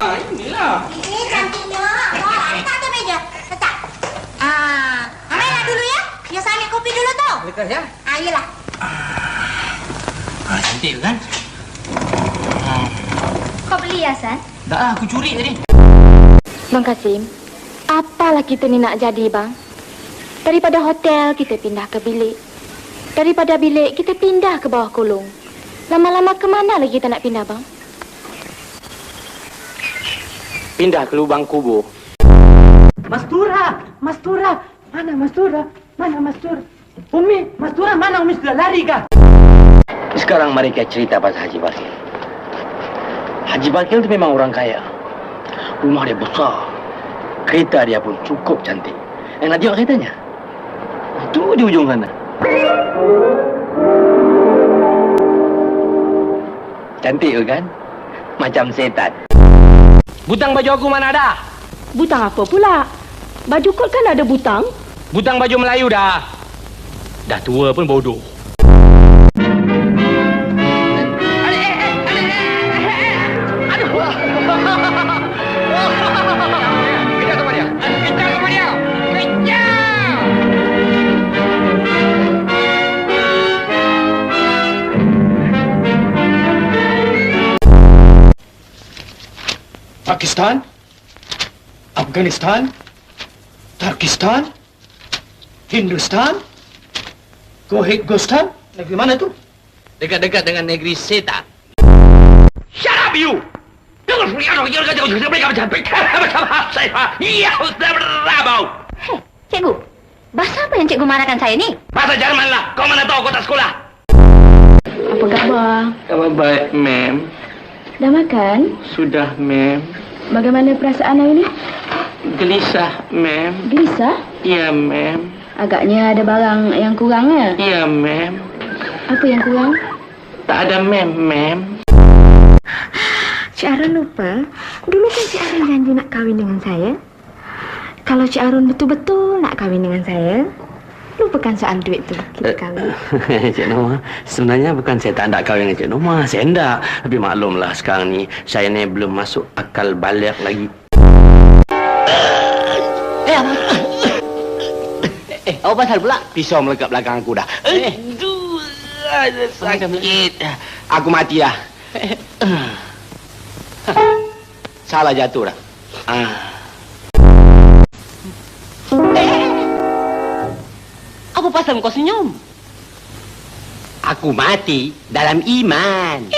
Inilah. Cantiknya. Letak atas meja. Letak. Ambil nak dulu ya. Biasa ambil kopi dulu tu. Lekas ya. Iyalah. Cantik kan? Kau beli ya, San? Dah, aku curi tadi. Bang Kasim, apalah kita ni nak jadi, bang? Daripada hotel, kita pindah ke bilik. Daripada bilik, kita pindah ke bawah kolong. Lama-lama ke mana lagi kita nak pindah, bang? Pindah ke lubang kubur. Mastura! Mastura! Mana Mastura? Mana Mastura? Umi, Mastura mana? Umi sudah lari kah? Sekarang mari kita cerita pasal Haji Bakil. Haji Bakil itu memang orang kaya. Rumah dia besar. Kereta dia pun cukup cantik. Nak tengok keretanya? Itu di ujung sana. Cantik kan? Macam setan. Butang baju aku mana ada? Butang apa pula? Baju kot kan ada butang? Butang baju Melayu dah. Dah tua pun bodoh. Pakistan, Afghanistan, Turkistan, Hindustan, Gohit-Gostan. Negeri mana tu? Dekat-dekat dengan negeri setan. Shut up you! Hei, cikgu. Bahasa apa yang cikgu marahkan saya ni? Bahasa Jerman lah. Kau mana tahu kau tak sekolah? Apa khabar? Khabar baik, ma'am. Dah makan? Sudah, ma'am. Bagaimana perasaan hari ni? Gelisah, ma'am. Gelisah? Ya, ma'am. Agaknya ada barang yang kurang ya? Ya, ma'am. Apa yang kurang? Tak ada, ma'am. Cik Arun lupa. Dulu kan Cik Arun janji nak kahwin dengan saya. Kalau Cik Arun betul-betul nak kahwin dengan saya, lupakan soal duit tu. Kita kahwin. Cik Norma, sebenarnya bukan saya tak nak kahwin dengan Cik Norma. Saya hendak. Tapi maklumlah sekarang ni, saya ni belum masuk akal balik lagi. Apa pasal pula? Pisau melekat belakang aku dah. Aduh, sakit. Aku mati dah. Salah jatuh dah. Apa pasal kau senyum? Aku mati dalam iman.